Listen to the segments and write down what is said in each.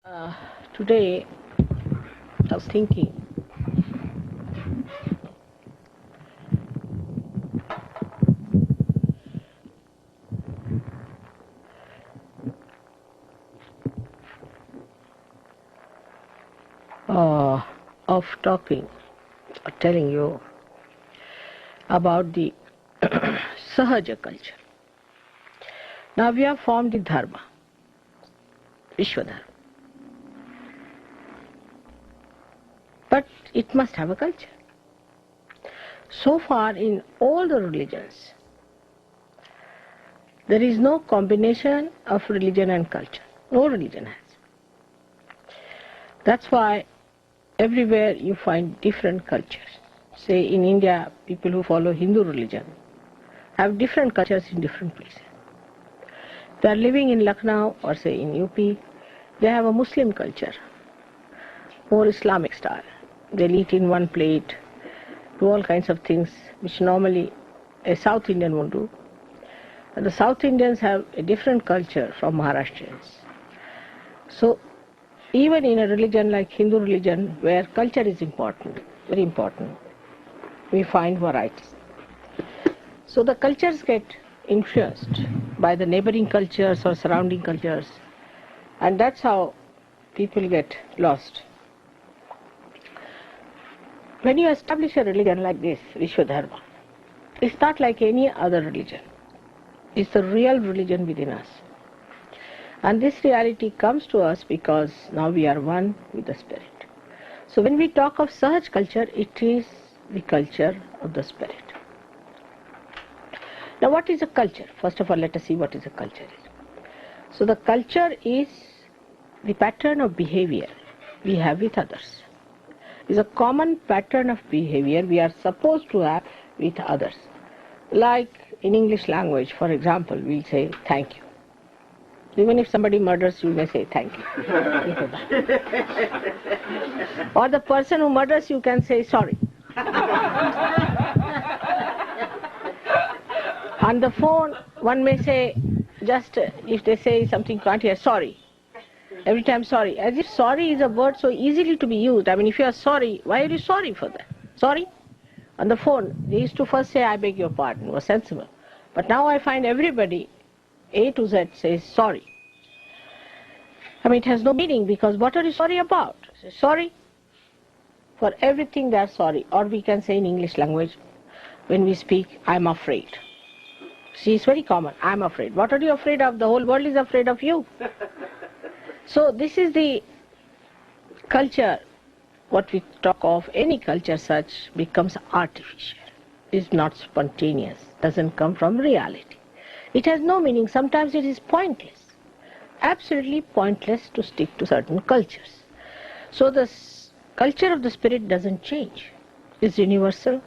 Uh, Today I was thinking of talking or telling you about the Sahaja culture. Now we have formed the Dharma, Vishwa Dharma. But it must have a culture. So far in all the religions, there is no combination of religion and culture. No religion has. That's why everywhere you find different cultures. Say in India, people who follow Hindu religion have different cultures in different places. They are living in Lucknow or say in UP, they have a Muslim culture, more Islamic style. They'll eat in one plate, do all kinds of things which normally a South Indian won't do. And the South Indians have a different culture from Maharashtrians. So even in a religion like Hindu religion, where culture is important, very important, we find varieties. So the cultures get influenced by the neighboring cultures or surrounding cultures, and that's how people get lost. When you establish a religion like this, Vishwa Dharma, it's not like any other religion. It's the real religion within us. And this reality comes to us because now we are one with the Spirit. So when we talk of Sahaja culture, it is the culture of the Spirit. Now what is a culture? First of all, let us see what is a culture. So the culture is the pattern of behavior we have with others. It's a common pattern of behavior we are supposed to have with others. Like in English language, for example, we'll say thank you. Even if somebody murders you, may say thank you. Or the person who murders you can say sorry. On the phone, one may say, just if they say something you can't hear, sorry. Every time sorry. As if sorry is a word so easily to be used. I mean, if you are sorry, why are you sorry for that? Sorry? On the phone, they used to first say, I beg your pardon, was sensible. But now I find everybody, A to Z, says sorry. I mean, it has no meaning because what are you sorry about? Say sorry. For everything they are sorry. Or we can say in English language, when we speak, I'm afraid. See, it's very common. I'm afraid. What are you afraid of? The whole world is afraid of you. So this is the culture. What we talk of, any culture such becomes artificial. It's not spontaneous. Doesn't come from reality. It has no meaning. Sometimes it is pointless. Absolutely pointless to stick to certain cultures. So the culture of the Spirit doesn't change. It's universal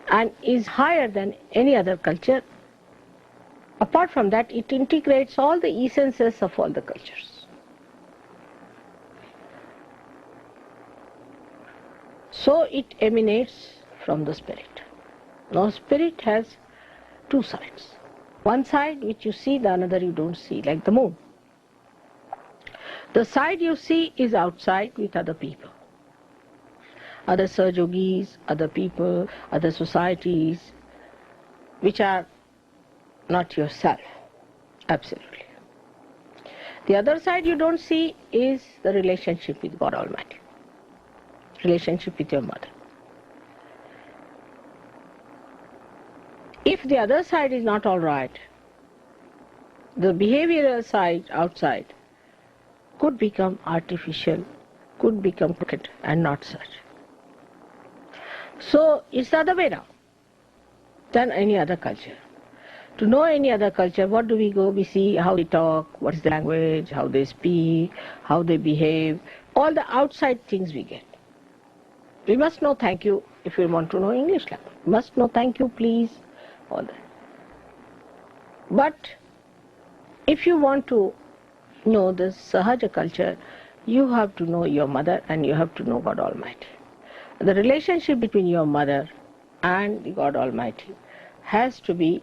and is higher than any other culture. Apart from that, it integrates all the essences of all the cultures. So it emanates from the Spirit. Now Spirit has two sides. One side which you see, the another you don't see, like the moon. The side you see is outside with other people. Other Sahajogis, other people, other societies, which are not yourself. Absolutely. The other side you don't see is the relationship with God Almighty. Relationship with your mother. If the other side is not all right, the behavioral side outside could become artificial, could become crooked and not such. So it's the other way now than any other culture. To know any other culture, what do we go? We see how they talk, what is the language, how they speak, how they behave, all the outside things we get. We must know thank you if we want to know English language. We must know thank you, please, all that. But if you want to know the Sahaja culture, you have to know your mother and you have to know God Almighty. The relationship between your mother and the God Almighty has to be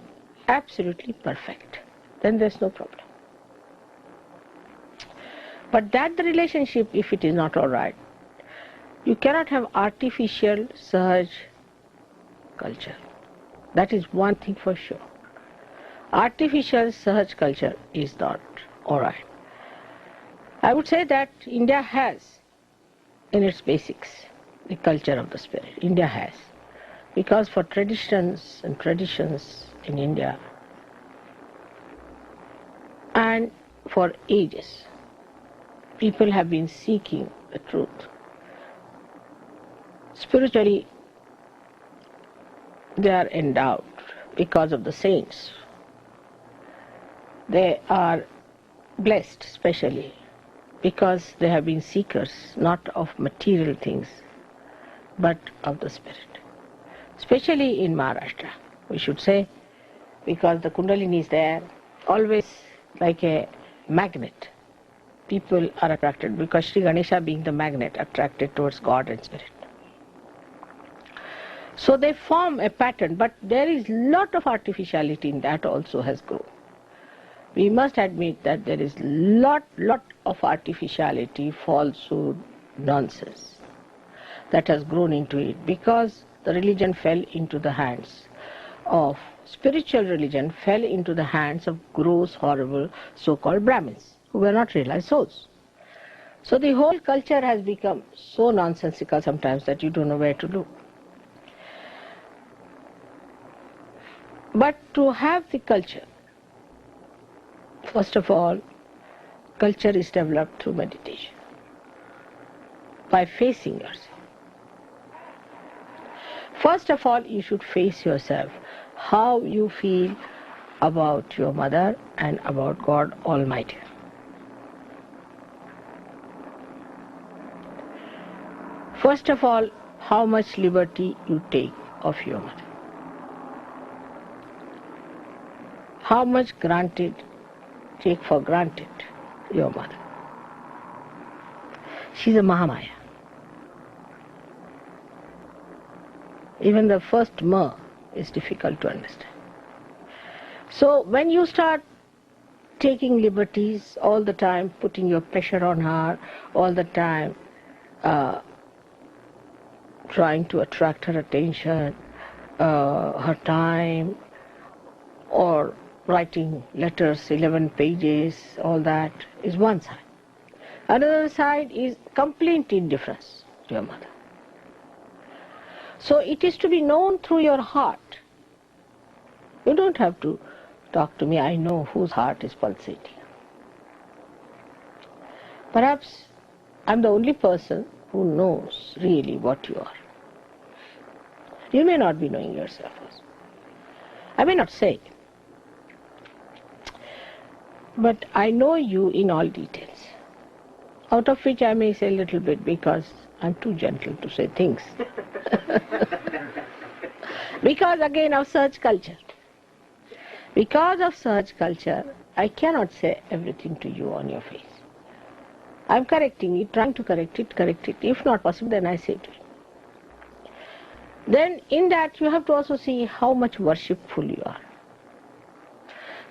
absolutely perfect. Then there's no problem. But that the relationship, if it is not all right, you cannot have artificial Sahaj culture. That is one thing for sure. Artificial Sahaj culture is not all right. I would say that India has, in its basics, the culture of the spirit. India has. Because for traditions in India, and for ages, people have been seeking the truth. Spiritually, they are endowed because of the saints. They are blessed especially because they have been seekers not of material things but of the spirit. Especially in Maharashtra, we should say, because the Kundalini is there, always like a magnet. People are attracted because Shri Ganesha, being the magnet, attracted towards God and spirit. So they form a pattern, but there is lot of artificiality in that also has grown. We must admit that there is lot of artificiality, falsehood, nonsense that has grown into it because the religion fell into the hands of, spiritual religion fell into the hands of gross, horrible, so-called Brahmins who were not realized souls. So the whole culture has become so nonsensical sometimes that you don't know where to look. But to have the culture, first of all, culture is developed through meditation, by facing yourself. First of all, you should face yourself, how you feel about your mother and about God Almighty. First of all, how much liberty you take of your mother. How much take for granted your mother. She's a Mahamaya. Even the first ma is difficult to understand. So when you start taking liberties all the time, putting your pressure on her, all the time trying to attract her attention, her time, or writing letters, 11 pages, all that is one side. Another side is complete indifference to your mother. So it is to be known through your heart. You don't have to talk to me, I know whose heart is pulsating. Perhaps I'm the only person who knows really what you are. You may not be knowing yourself also. I may not say, but I know you in all details, out of which I may say a little bit because I'm too gentle to say things. Because again of Sahaja culture. Because of Sahaja culture, I cannot say everything to you on your face. I'm correcting it, trying to correct it. If not possible, then I say to you. Then in that you have to also see how much worshipful you are.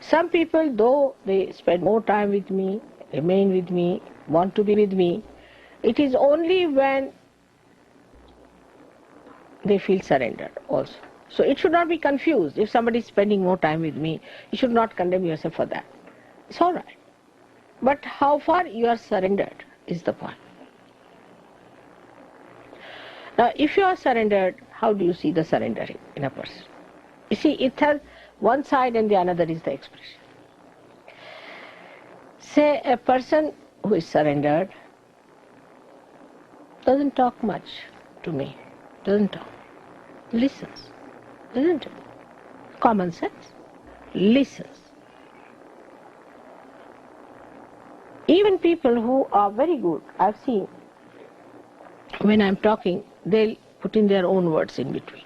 Some people, though they spend more time with me, remain with me, want to be with me, it is only when they feel surrendered also. So it should not be confused. If somebody is spending more time with me, you should not condemn yourself for that. It's all right. But how far you are surrendered is the point. Now, if you are surrendered, how do you see the surrendering in a person? You see, it has one side and the another is the expression. Say a person who is surrendered doesn't talk much to me, doesn't talk, listens, isn't it? Common sense, listens. Even people who are very good, I've seen, when I'm talking, they'll put in their own words in between.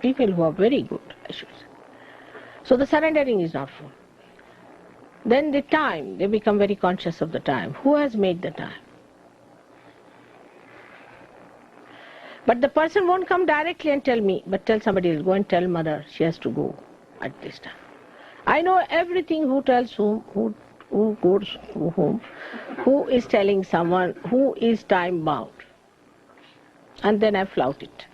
People who are very good, I should say. So the surrendering is not full. Then the time, they become very conscious of the time. Who has made the time? But the person won't come directly and tell me, but tell somebody else, go and tell mother she has to go at this time. I know everything, who tells whom, who goes to whom, who is telling someone, who is time bound. And then I flout it.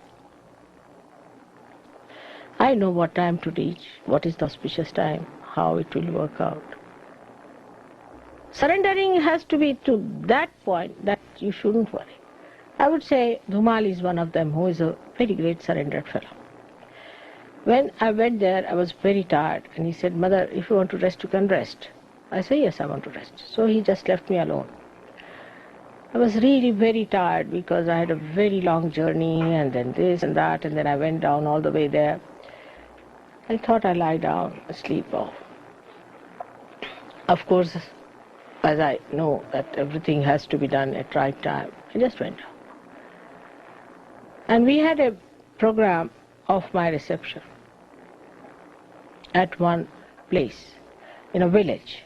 I know what time to reach, what is the auspicious time, how it will work out. Surrendering has to be to that point that you shouldn't worry. I would say Dhumal is one of them, who is a very great surrendered fellow. When I went there, I was very tired, and he said, "Mother, if you want to rest, you can rest." I said, "Yes, I want to rest." So he just left me alone. I was really very tired because I had a very long journey, and then this and that, and then I went down all the way there. I thought I'd lie down, sleep off. Of course, as I know that everything has to be done at right time, I just went down. And we had a program of my reception at one place in a village,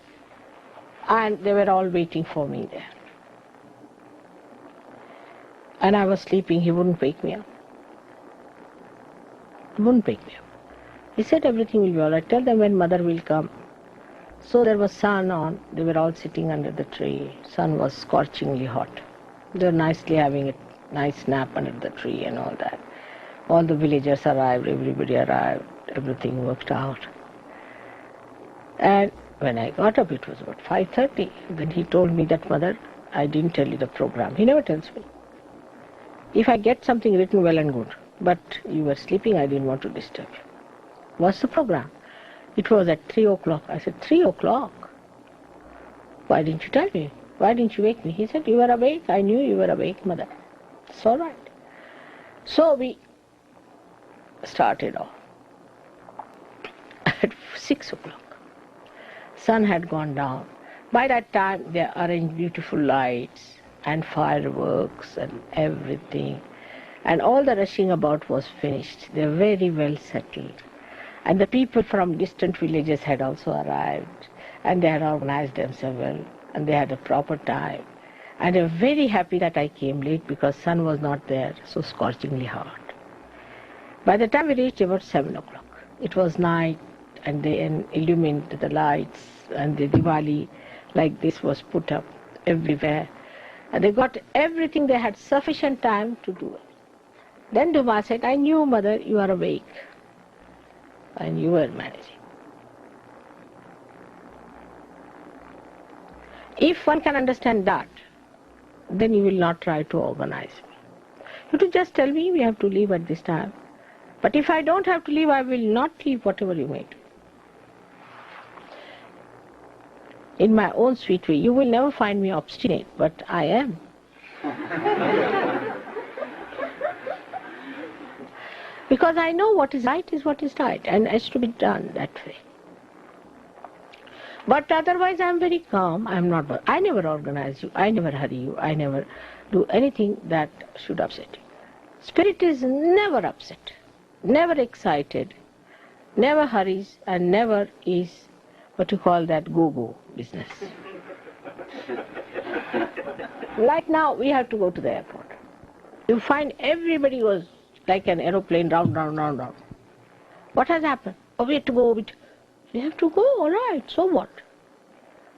and they were all waiting for me there. And I was sleeping, he wouldn't wake me up. He wouldn't wake me up. He said, "Everything will be all right. Tell them when mother will come." So there was sun on. They were all sitting under the tree. Sun was scorchingly hot. They were nicely having a nice nap under the tree and all that. All the villagers arrived, everybody arrived, everything worked out. And when I got up, it was about 5:30. Then he told me that, "Mother, I didn't tell you the program." He never tells me. If I get something written, well and good. But you were sleeping, I didn't want to disturb you. What's the program? It was at 3 o'clock. I said, 3 o'clock? Why didn't you tell me? Why didn't you wake me? He said, "You were awake. I knew you were awake, Mother." It's all right. So we started off at 6 o'clock. Sun had gone down. By that time, they arranged beautiful lights and fireworks and everything. And all the rushing about was finished. They were very well settled. And the people from distant villages had also arrived. And they had organized themselves well. And they had a proper time. And they were very happy that I came late because sun was not there, so scorchingly hot. By the time we reached about 7 o'clock, it was night, and they illumined the lights, and the Diwali like this was put up everywhere. And they got everything. They had sufficient time to do it. Then Duma said, "I knew, Mother, you are awake, and you were managing." If one can understand that, then you will not try to organize me. You have to just tell me we have to leave at this time. But if I don't have to leave, I will not leave whatever you may do. In my own sweet way, you will never find me obstinate, but I am. Because I know what is right, and has to be done that way. But otherwise I am very calm. I never organize you, I never hurry you, I never do anything that should upset you. Spirit is never upset, never excited, never hurries, and never is what you call that go-go business. Like now, we have to go to the airport. You find everybody goes like an aeroplane, round, round, round, round. What has happened? Oh, we have to go. We have to go, all right, so what?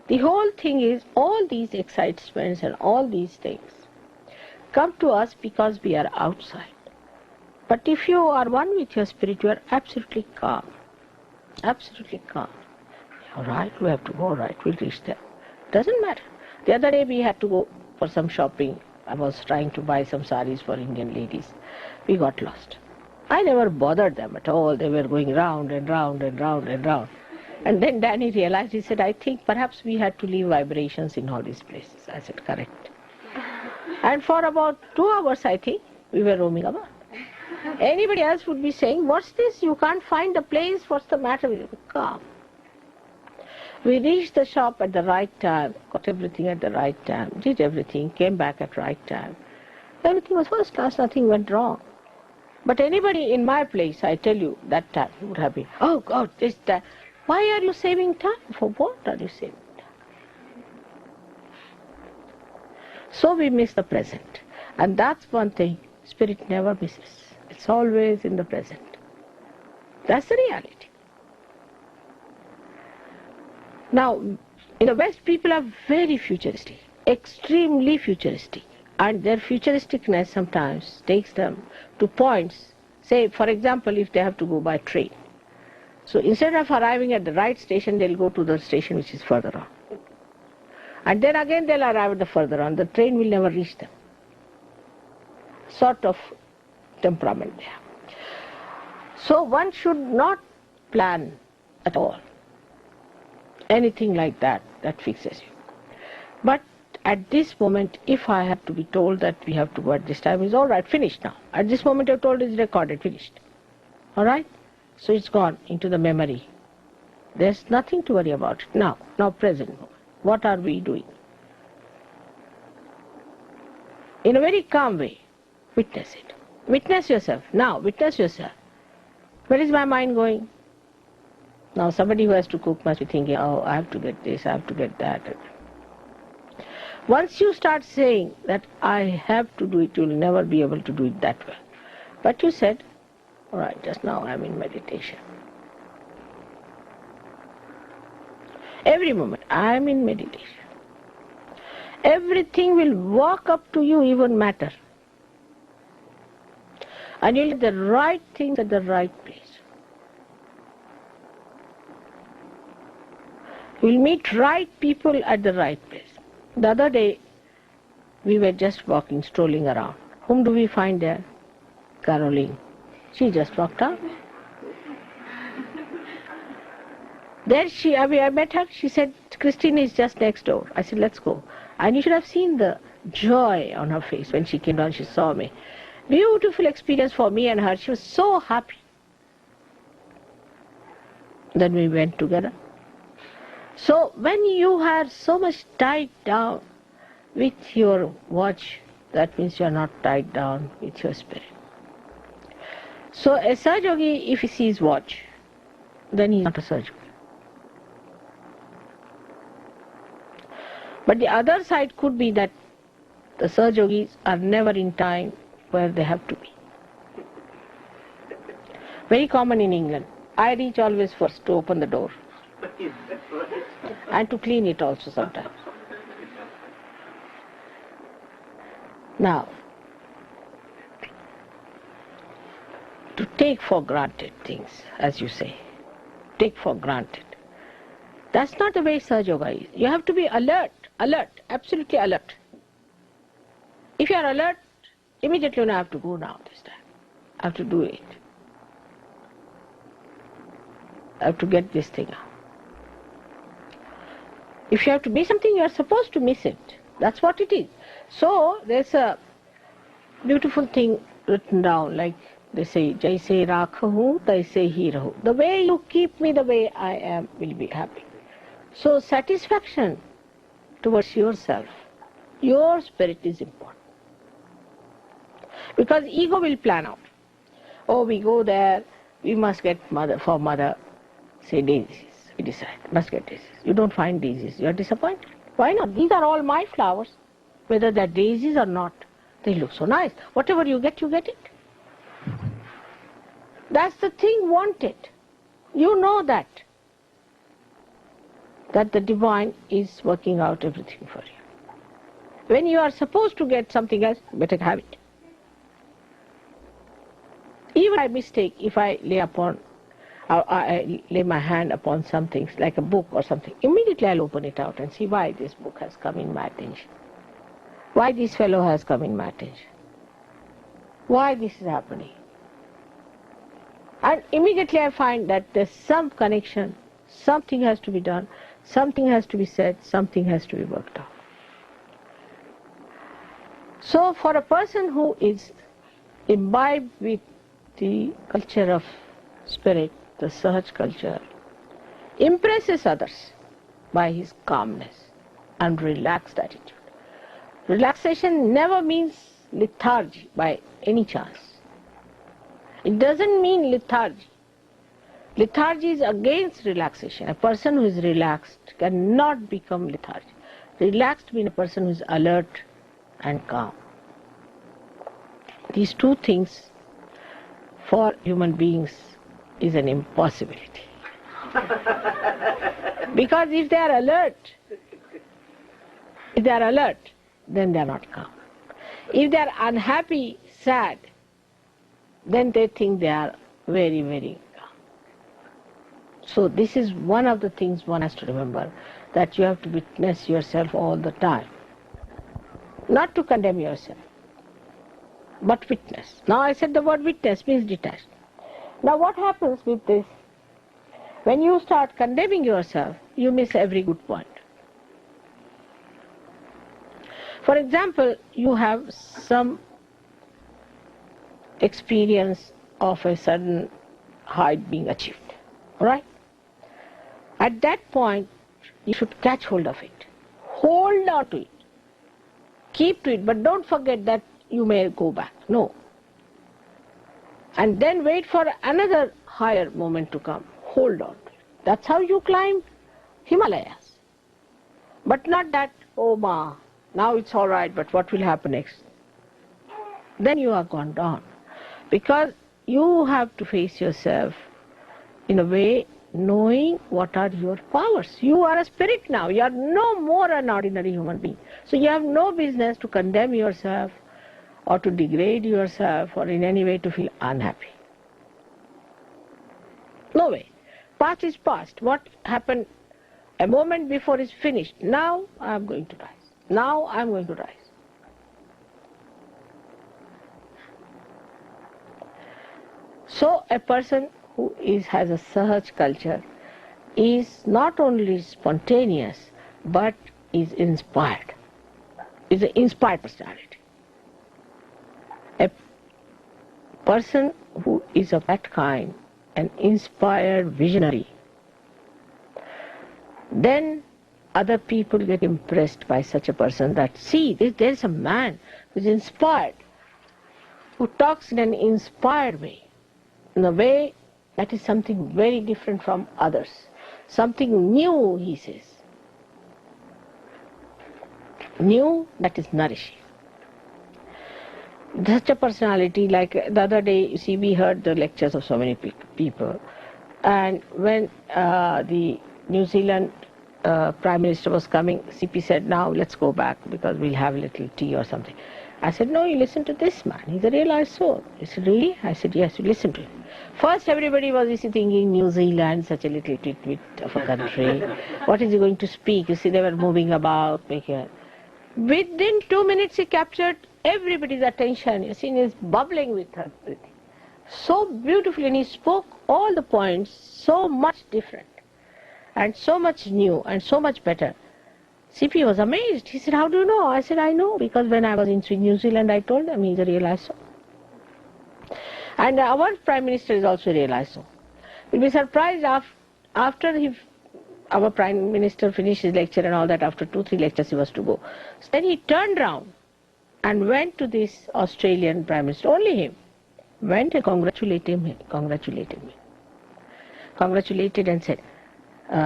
The whole thing is, all these excitements and all these things come to us because we are outside. But if you are one with your spirit, you are absolutely calm. Absolutely calm. All right, we have to go, all right, we'll reach there. Doesn't matter. The other day we had to go for some shopping. I was trying to buy some saris for Indian ladies. We got lost. I never bothered them at all. They were going round and round and round and round. And then Danny realized, he said, "I think perhaps we had to leave vibrations in all these places." I said, "Correct." And for about 2 hours, I think, we were roaming about. Anybody else would be saying, "What's this? You can't find the place. What's the matter with you?" Calm. We reached the shop at the right time, got everything at the right time, did everything, came back at right time. Everything was first class, nothing went wrong. But anybody in my place, I tell you, that time would have been, "Oh God, this, that." Why are you saving time? For what are you saving time? So we miss the present. And that's one thing Spirit never misses. It's always in the present. That's the reality. Now, In the West, people are very futuristic, extremely futuristic. And their futuristicness sometimes takes them to points, say, for example, if they have to go by train. So instead of arriving at the right station, they'll go to the station which is further on. And then again they'll arrive at the further on. The train will never reach them. Sort of temperament there. So one should not plan at all anything like that fixes you. But at this moment, if I have to be told that we have to go at this time, it's all right, finished now. At this moment you're told it's recorded, finished. All right? So it's gone into the memory. There's nothing to worry about it now present moment. What are we doing? In a very calm way, witness it. Witness yourself. Now, witness yourself. Where is my mind going? Now somebody who has to cook must be thinking, oh, I have to get this, I have to get that. Once you start saying that I have to do it, you'll never be able to do it that well. But you said, all right, just now I'm in meditation. Every moment I'm in meditation. Everything will walk up to you, even matter. And you'll do the right things at the right place. You'll meet right people at the right place. The other day, we were just walking, strolling around. Whom do we find there? Caroline. She just walked out. There I met her, she said, Christine is just next door. I said, let's go. And you should have seen the joy on her face when she came down, she saw me. Beautiful experience for me and her. She was so happy. Then we went together. So when you are so much tied down with your watch, that means you are not tied down with your spirit. So a Sahaja Yogi, if he sees watch, then he is not a Sahaja Yogi. But the other side could be that the Sahaja Yogis are never in time where they have to be. Very common in England. I reach always first to open the door. And to clean it also sometimes. Now, to take for granted things, as you say, take for granted. That's not the way Sahaja Yoga is. You have to be alert, absolutely alert. If you are alert, immediately you have to go now this time. I have to do it. I have to get this thing out. If you have to miss something, you are supposed to miss it. That's what it is. So there's a beautiful thing written down, like they say, Jaise rakhu, taise hi rahu. The way you keep me the way I am will be happy. So satisfaction towards yourself, your spirit is important. Because ego will plan out. Oh, we go there, we must get for mother, say daisies. We decide, must get daisies. You don't find daisies, you are disappointed. Why not? These are all my flowers. Whether they're daisies or not, they look so nice. Whatever you get it. That's the thing wanted. You know that the divine is working out everything for you. When you are supposed to get something else, better have it. Even by mistake, if I lay my hand upon something like a book or something, immediately I'll open it out and see why this book has come in my attention. Why this fellow has come in my attention. Why this is happening. And immediately I find that there's some connection, something has to be done, something has to be said, something has to be worked out. So for a person who is imbibed with the culture of spirit, the Sahaja culture, impresses others by his calmness and relaxed attitude. Relaxation never means lethargy by any chance. It doesn't mean lethargy. Lethargy is against relaxation. A person who is relaxed cannot become lethargic. Relaxed means a person who is alert and calm. These two things for human beings is an impossibility. Because if they are alert, If they are alert, then they are not calm. If they are unhappy, sad, then they think they are very, very calm. So this is one of the things one has to remember, that you have to witness yourself all the time. Not to condemn yourself, but witness. Now I said the word witness means detached. Now what happens with this? When you start condemning yourself, you miss every good point. For example, you have some experience of a certain height being achieved, right? At that point, you should catch hold of it. Hold on to it. Keep to it, but don't forget that you may go back. No. And then wait for another higher moment to come. Hold on to it. That's how you climb Himalayas. But not that, oh ma, now it's all right, but what will happen next? Then you are gone down. Because you have to face yourself in a way knowing what are your powers. You are a spirit now. You are no more an ordinary human being. So you have no business to condemn yourself or to degrade yourself or in any way to feel unhappy. No way. Past is past. What happened a moment before is finished. Now I am going to rise. Now I am going to rise. So a person who has a Sahaja culture is not only spontaneous but is inspired. Is an inspired personality. A person who is of that kind, an inspired visionary, then other people get impressed by such a person that, see, there is a man who is inspired, who talks in an inspired way, in a way that is something very different from others. Something new, he says. New that is nourishing. Such a personality, like the other day, you see, we heard the lectures of so many people, and when the New Zealand Prime Minister was coming, CP said, now let's go back because we'll have a little tea or something. I said, no, you listen to this man, he's a realized soul. He said, really? I said, yes, you listen to him. First everybody was thinking New Zealand, such a little bit of a country. What is he going to speak? You see, they were moving about. Within 2 minutes he captured everybody's attention. You see, he's bubbling with her. So beautifully, and he spoke all the points so much different and so much new and so much better. CP was amazed. He said, how do you know? I said, I know, because when I was in New Zealand, I told them he's a realized soul. And our Prime Minister is also a realized soul. You'll be surprised after our Prime Minister finished his lecture and all that, after 2-3 lectures he was to go. So then he turned round and went to this Australian Prime Minister, only him, went and congratulated and said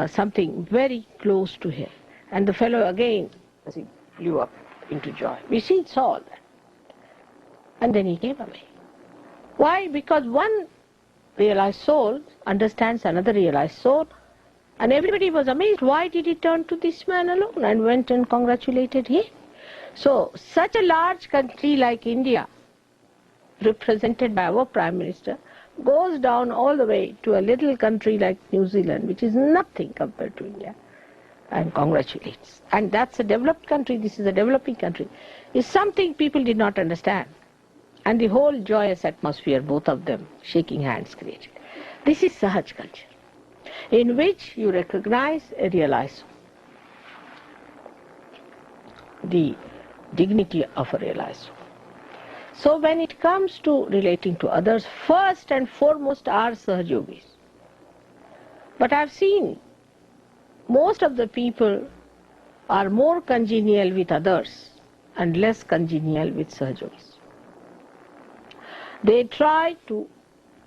something very close to him. And the fellow again, as he blew up into joy. We saw all that. And then he came away. Why? Because one realized soul understands another realized soul, and everybody was amazed. Why did he turn to this man alone and went and congratulated him? So, such a large country like India, represented by our Prime Minister, goes down all the way to a little country like New Zealand, which is nothing compared to India, and congratulates. And that's a developed country, this is a developing country. It's something people did not understand. And the whole joyous atmosphere, both of them, shaking hands, created. This is Sahaja culture, in which you recognize and realize the dignity of a realized soul. So when it comes to relating to others, first and foremost are Sahaja yogis. But I've seen most of the people are more congenial with others and less congenial with Sahaja yogis. They try to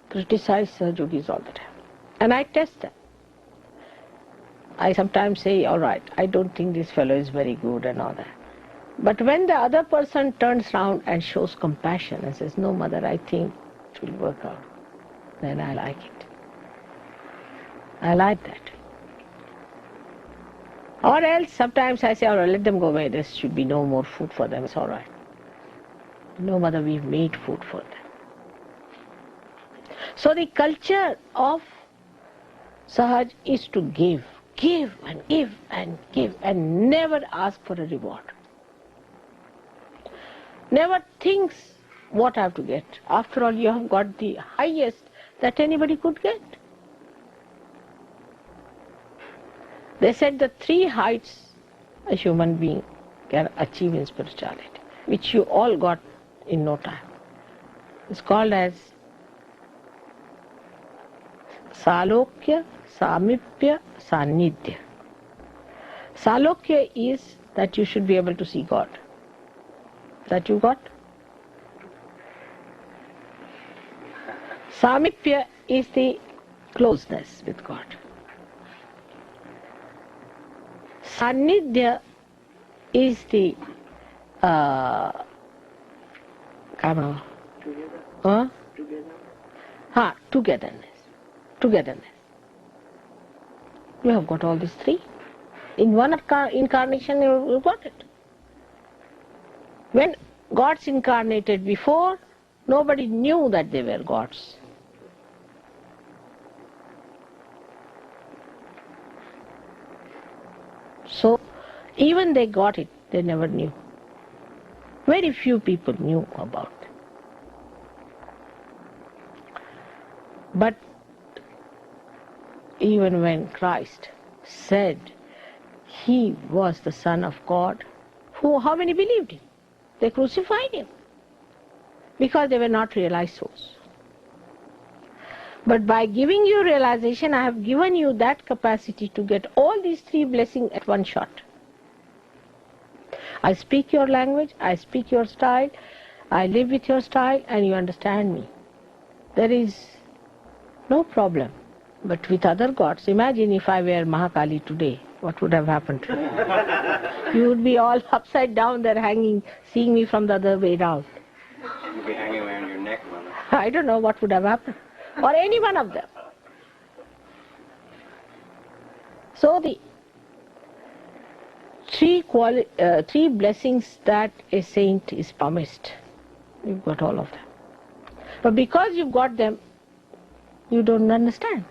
criticize Sahaja yogis all the time. And I test them. I sometimes say, all right, I don't think this fellow is very good and all that. But when the other person turns round and shows compassion and says, no, mother, I think it will work out, then I like it. I like that. Or else sometimes I say, all right, let them go away. There should be no more food for them. It's all right. No, mother, we've made food for them. So the culture of Sahaj is to give and give and give and never ask for a reward. Never thinks what I have to get. After all, you have got the highest that anybody could get. They said the 3 heights a human being can achieve in spirituality, which you all got in no time. It's called as Salokya, Samipya, Sanidhya. Salokya is that you should be able to see God. That you got? Samipya is the closeness with God. Sanidhya is the togetherness. You have got all these 3. In one incarnation you got it. When gods incarnated before, nobody knew that they were gods. So even they got it, they never knew. Very few people knew about it. But even when Christ said he was the Son of God, how many believed him? They crucified him because they were not realized souls. But by giving you realization, I have given you that capacity to get all these 3 blessings at one shot. I speak your language, I speak your style, I live with your style, and you understand me. There is no problem. But with other gods, imagine if I were Mahakali today, what would have happened to you? You would be all upside down there hanging, seeing me from the other way round. You'd be hanging around your neck, Mother. I don't know what would have happened. Or any one of them. So the 3 blessings that a saint is promised, you've got all of them. But because you've got them, you don't understand.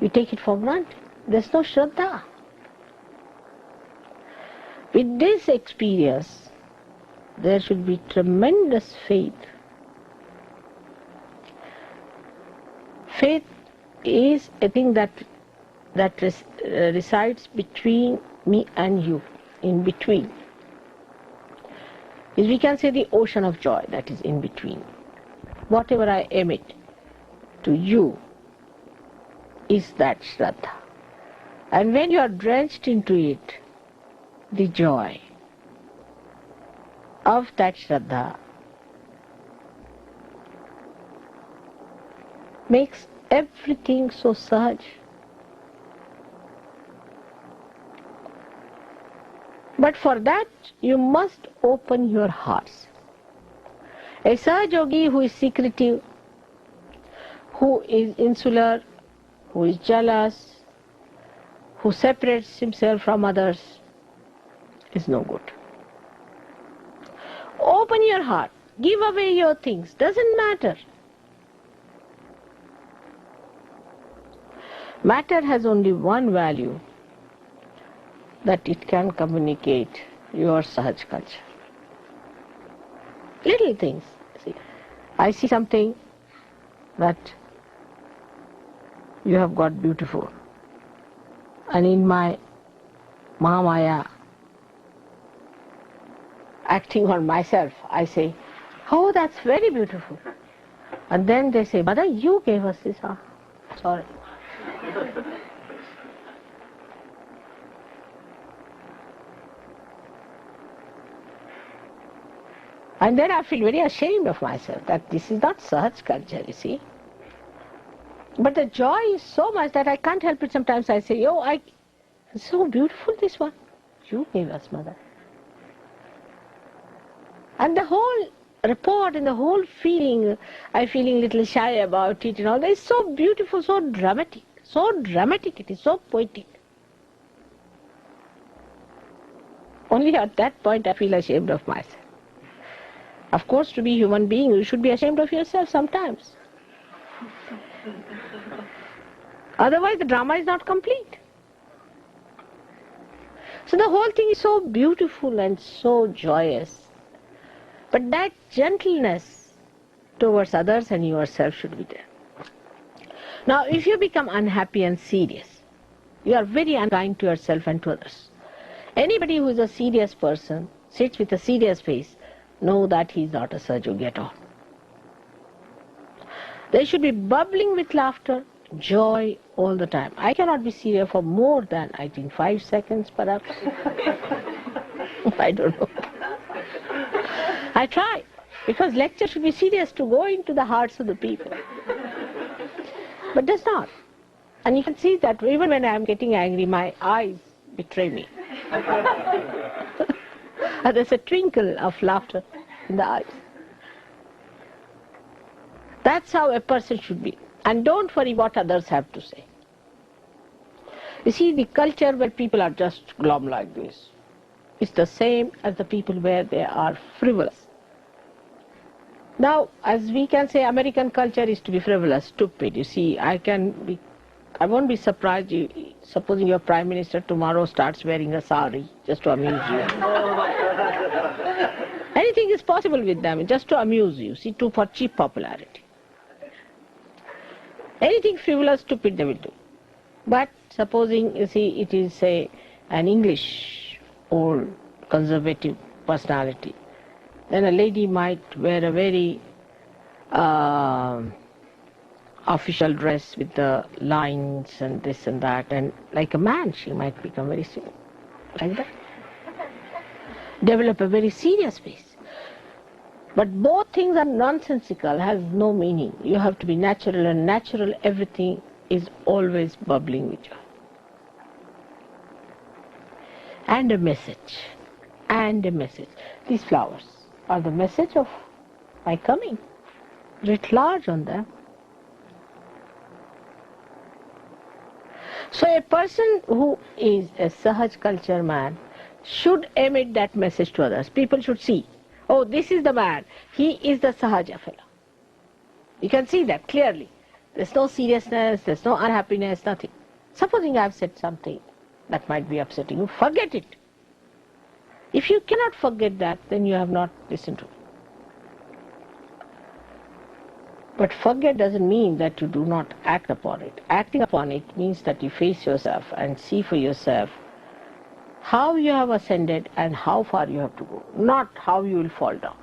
You take it for granted. There's no Shraddha. With this experience, there should be tremendous faith. Faith is a thing that resides between me and you, in between. We can say the ocean of joy that is in between. Whatever I emit to you is that Shraddha. And when you are drenched into it, the joy of that Shraddha makes everything so Sahaj. But for that, you must open your hearts. A Sahaj yogi who is secretive, who is insular, who is jealous, who separates himself from others, is no good. Open your heart, give away your things, doesn't matter. Matter has only one value, that it can communicate your Sahaja culture. Little things. See, I see something that you have got beautiful, and in my Mahamaya acting on myself, I say, oh, that's very beautiful. And then they say, Mother, you gave us this. Sorry. And then I feel very ashamed of myself that this is not Sahaja culture, you see. But the joy is so much that I can't help it. Sometimes I say, it's so beautiful this one. You gave us, Mother. And the whole report and the whole feeling, I'm feeling a little shy about it and all that, is so beautiful, so dramatic, so dramatic, it is so poetic. Only at that point I feel ashamed of myself. Of course, to be a human being, you should be ashamed of yourself sometimes. Otherwise, the drama is not complete. So the whole thing is so beautiful and so joyous. But that gentleness towards others and yourself should be there. Now, if you become unhappy and serious, you are very unkind to yourself and to others. Anybody who is a serious person, sits with a serious face, know that he is not a Sahaja at all. They should be bubbling with laughter, joy all the time. I cannot be serious for more than, I think, 5 seconds perhaps. I don't know. I try, because lecture should be serious to go into the hearts of the people. But does not. And you can see that even when I am getting angry, my eyes betray me. And there's a twinkle of laughter in the eyes. That's how a person should be. And don't worry what others have to say. You see, the culture where people are just glum like this is the same as the people where they are frivolous. Now, as we can say, American culture is to be frivolous, stupid. You see, I won't be surprised, supposing your Prime Minister tomorrow starts wearing a sari just to amuse you. Anything is possible with them, just to amuse you, see, for cheap popularity. Anything frivolous, stupid they will do. But supposing, you see, it is, say, an English old conservative personality, then a lady might wear a very official dress with the lines and this and that, and like a man she might become very serious, like that. Develop a very serious face. But both things are nonsensical, has no meaning. You have to be natural, and natural everything is always bubbling with you. And a message. And a message. These flowers are the message of my coming, writ large on them. So a person who is a Sahaja Culture man should emit that message to others. People should see, oh, this is the man, he is the Sahaja fellow. You can see that clearly. There's no seriousness, there's no unhappiness, nothing. Supposing I've said something that might be upsetting you, forget it. If you cannot forget that, then you have not listened to me. But forget doesn't mean that you do not act upon it. Acting upon it means that you face yourself and see for yourself how you have ascended and how far you have to go, not how you will fall down.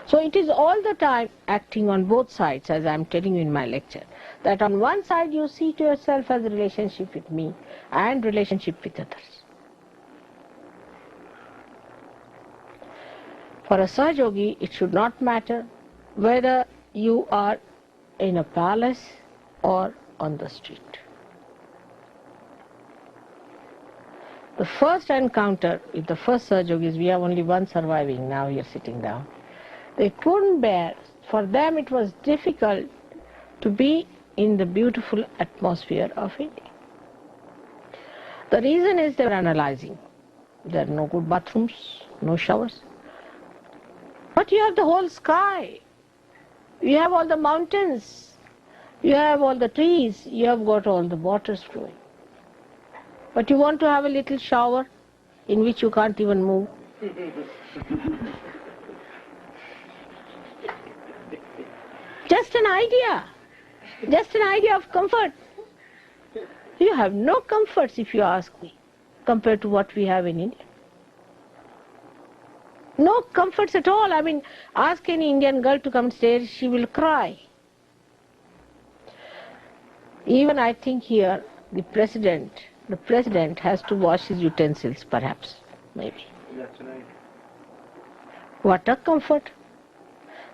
So it is all the time acting on both sides, as I am telling you in my lecture, that on one side you see to yourself as a relationship with me and relationship with others. For a Sahaja Yogi, it should not matter whether you are in a palace or on the street. The first encounter with the first Sahaja Yogis, we have only one surviving now here sitting down. They couldn't bear, for them it was difficult to be in the beautiful atmosphere of India. The reason is they were analyzing. There are no good bathrooms, no showers. But you have the whole sky. You have all the mountains. You have all the trees. You have got all the waters flowing. But you want to have a little shower in which you can't even move. Just an idea. Just an idea of comfort. You have no comforts, if you ask me, compared to what we have in India. No comforts at all. I mean, ask any Indian girl to come stay, she will cry. Even I think here, the president has to wash his utensils, perhaps, maybe. That's right. What a comfort.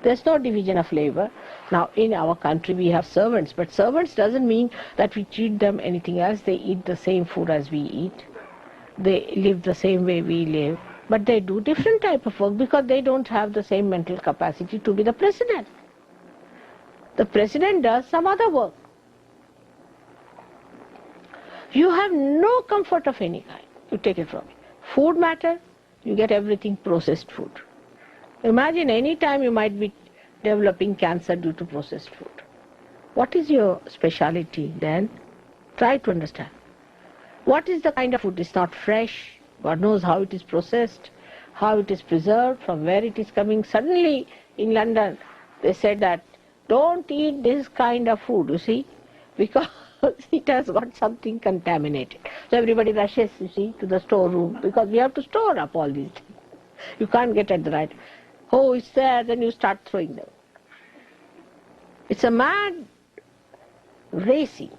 There's no division of labor. Now, in our country we have servants, but servants doesn't mean that we treat them anything else. They eat the same food as we eat. They live the same way we live. But they do different type of work because they don't have the same mental capacity to be the president. The president does some other work. You have no comfort of any kind. You take it from me. Food matter, you get everything processed food. Imagine any time you might be developing cancer due to processed food. What is your speciality then? Try to understand. What is the kind of food? It's not fresh. God knows how it is processed, how it is preserved, from where it is coming. Suddenly in London they said that don't eat this kind of food, you see, because it has got something contaminated. So everybody rushes, you see, to the storeroom because we have to store up all these things. You can't get at the right. Oh, it's there, then you start throwing them. It's a mad racing.